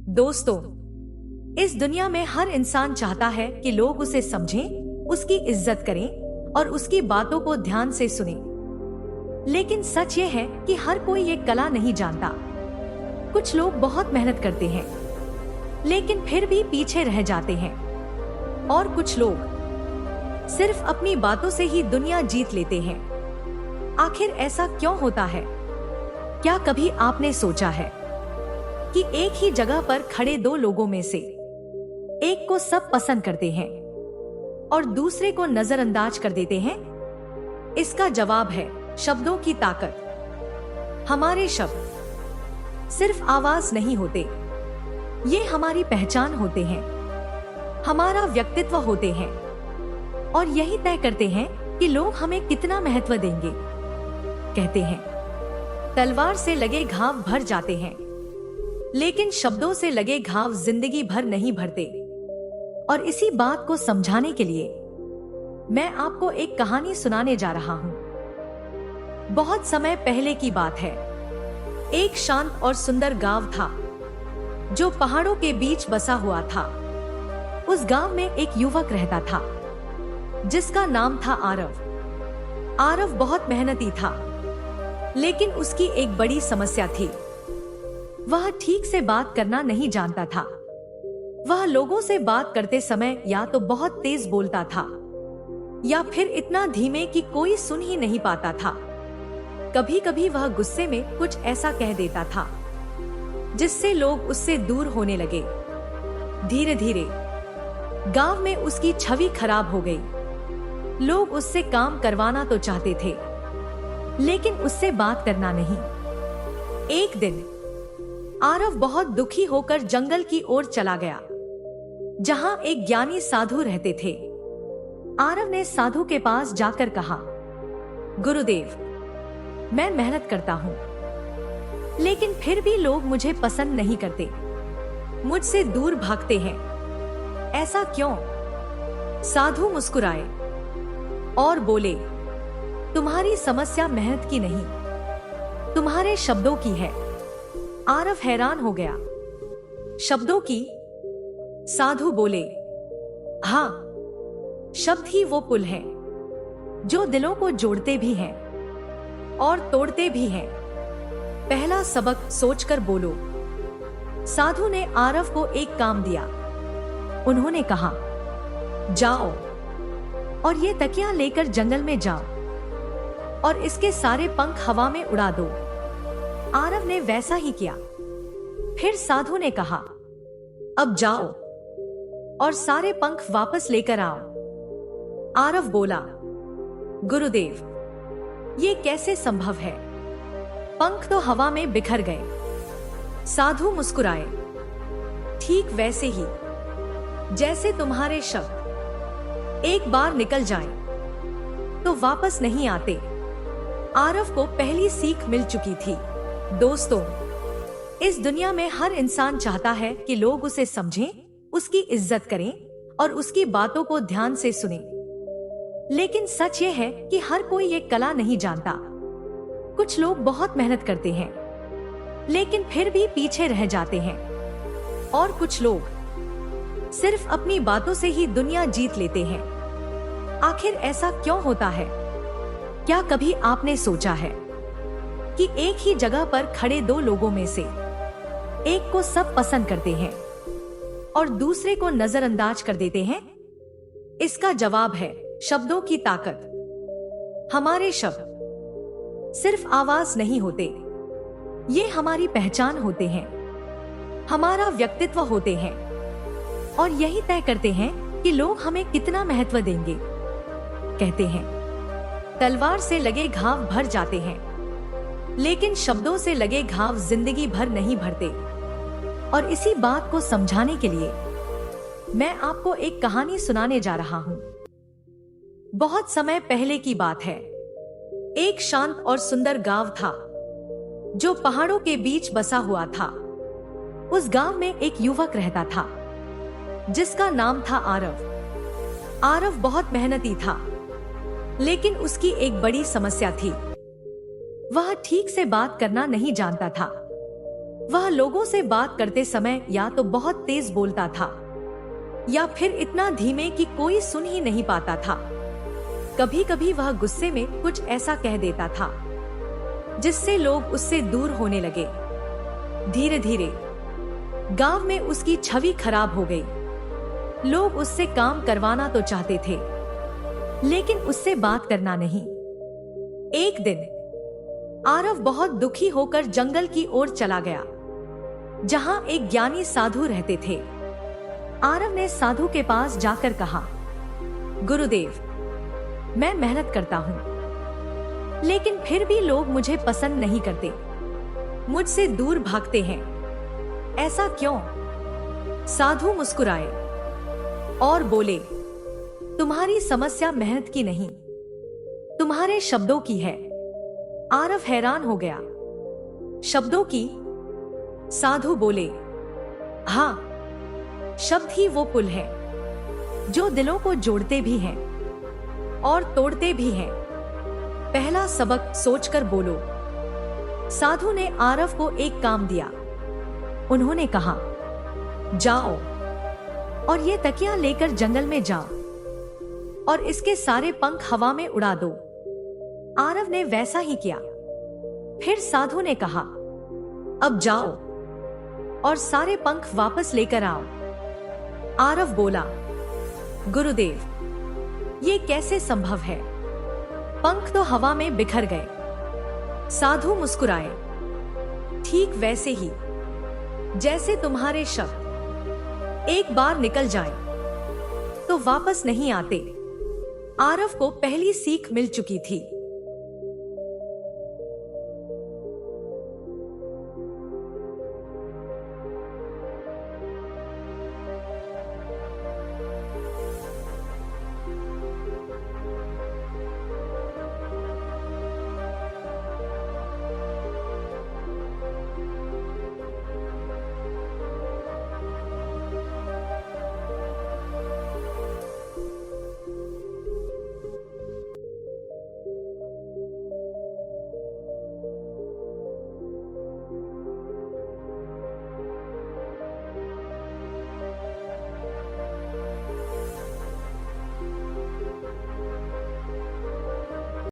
दोस्तों, इस दुनिया में हर इंसान चाहता है कि लोग उसे समझें, उसकी इज्जत करें और उसकी बातों को ध्यान से सुनें। लेकिन सच ये है कि हर कोई ये कला नहीं जानता। कुछ लोग बहुत मेहनत करते हैं, लेकिन फिर भी पीछे रह जाते हैं। और कुछ लोग सिर्फ अपनी बातों से ही दुनिया जीत लेते हैं। आखिर ऐसा क्यों होता है? क्या कभी आपने सोचा है कि एक ही जगह पर खड़े दो लोगों में से एक को सब पसंद करते हैं और दूसरे को नजरअंदाज कर देते हैं? इसका जवाब है शब्दों की ताकत। हमारे शब्द सिर्फ आवाज नहीं होते, ये हमारी पहचान होते हैं, हमारा व्यक्तित्व होते हैं और यही तय करते हैं कि लोग हमें कितना महत्व देंगे। कहते हैं तलवार से लगे घाव भर जाते हैं, लेकिन शब्दों से लगे घाव जिंदगी भर नहीं भरते। और इसी बात को समझाने के लिए मैं आपको एक कहानी सुनाने जा रहा हूं। बहुत समय पहले की बात है। एक शांत और सुंदर गांव था जो पहाड़ों के बीच बसा हुआ था। उस गांव में एक युवक रहता था जिसका नाम था आरव। आरव बहुत मेहनती था, लेकिन उसकी एक बड़ी समस्या थी। वह ठीक से बात करना नहीं जानता था। वह लोगों से बात करते समय या तो बहुत तेज बोलता था या फिर इतना धीमे कि कोई सुन ही नहीं पाता था। कभी कभी वह गुस्से में कुछ ऐसा कह देता था जिससे लोग उससे दूर होने लगे। धीरे धीरे गांव में उसकी छवि खराब हो गई। लोग उससे काम करवाना तो चाहते थे, लेकिन उससे बात करना नहीं। एक दिन आरव बहुत दुखी होकर जंगल की ओर चला गया, जहां एक ज्ञानी साधु रहते थे। आरव ने साधु के पास जाकर कहा, गुरुदेव, मैं मेहनत करता हूं, लेकिन फिर भी लोग मुझे पसंद नहीं करते, मुझसे दूर भागते हैं। ऐसा क्यों? साधु मुस्कुराए और बोले, तुम्हारी समस्या मेहनत की नहीं, तुम्हारे शब्दों की है। आरव हैरान हो गया। शब्दों की? साधु बोले, हाँ, शब्द ही वो पुल हैं जो दिलों को जोड़ते भी हैं और तोड़ते भी हैं। पहला सबक सोचकर बोलो। साधु ने आरव को एक काम दिया। उन्होंने कहा, जाओ और ये तकिया लेकर जंगल में जाओ और इसके सारे पंख हवा में उड़ा दो। आरव ने वैसा ही किया। फिर साधु ने कहा, अब जाओ और सारे पंख वापस लेकर आओ। आरव बोला, गुरुदेव, ये कैसे संभव है? पंख तो हवा में बिखर गए। साधु मुस्कुराए, ठीक वैसे ही जैसे तुम्हारे शब्द एक बार निकल जाएं, तो वापस नहीं आते। आरव को पहली सीख मिल चुकी थी। दोस्तों, इस दुनिया में हर इंसान चाहता है कि लोग उसे समझें, उसकी इज्जत करें और उसकी बातों को ध्यान से सुनें। लेकिन सच ये है कि हर कोई ये कला नहीं जानता। कुछ लोग बहुत मेहनत करते हैं, लेकिन फिर भी पीछे रह जाते हैं। और कुछ लोग सिर्फ अपनी बातों से ही दुनिया जीत लेते हैं। आखिर ऐसा क्यों होता है? क्या कभी आपने सोचा है कि एक ही जगह पर खड़े दो लोगों में से एक को सब पसंद करते हैं और दूसरे को नजरअंदाज कर देते हैं? इसका जवाब है शब्दों की ताकत। हमारे शब्द सिर्फ आवाज नहीं होते, ये हमारी पहचान होते हैं, हमारा व्यक्तित्व होते हैं और यही तय करते हैं कि लोग हमें कितना महत्व देंगे। कहते हैं तलवार से लगे घाव भर जाते हैं, लेकिन शब्दों से लगे घाव जिंदगी भर नहीं भरते। और इसी बात को समझाने के लिए मैं आपको एक कहानी सुनाने जा रहा हूं। बहुत समय पहले की बात है। एक शांत और सुंदर गांव था जो पहाड़ों के बीच बसा हुआ था। उस गांव में एक युवक रहता था जिसका नाम था आरव। आरव बहुत मेहनती था, लेकिन उसकी एक बड़ी समस्या थी। वह ठीक से बात करना नहीं जानता था। वह लोगों से बात करते समय या तो बहुत तेज बोलता था या फिर इतना धीमे कि कोई सुन ही नहीं पाता था। कभी कभी वह गुस्से में कुछ ऐसा कह देता था जिससे लोग उससे दूर होने लगे। धीरे धीरे गांव में उसकी छवि खराब हो गई। लोग उससे काम करवाना तो चाहते थे, लेकिन उससे बात करना नहीं। एक दिन आरव बहुत दुखी होकर जंगल की ओर चला गया, जहां एक ज्ञानी साधु रहते थे। आरव ने साधु के पास जाकर कहा, गुरुदेव, मैं मेहनत करता हूँ, लेकिन फिर भी लोग मुझे पसंद नहीं करते, मुझसे दूर भागते हैं। ऐसा क्यों? साधु मुस्कुराए और बोले, तुम्हारी समस्या मेहनत की नहीं, तुम्हारे शब्दों की है। आरव हैरान हो गया। शब्दों की? साधु बोले, हाँ, शब्द ही वो पुल है जो दिलों को जोड़ते भी हैं और तोड़ते भी हैं। पहला सबक सोचकर बोलो। साधु ने आरव को एक काम दिया। उन्होंने कहा, जाओ और ये तकिया लेकर जंगल में जाओ और इसके सारे पंख हवा में उड़ा दो। आरव ने वैसा ही किया। फिर साधु ने कहा, अब जाओ और सारे पंख वापस लेकर आओ। आरव बोला, गुरुदेव, ये कैसे संभव है? पंख तो हवा में बिखर गए। साधु मुस्कुराए, ठीक वैसे ही जैसे तुम्हारे शब्द एक बार निकल जाएं, तो वापस नहीं आते। आरव को पहली सीख मिल चुकी थी।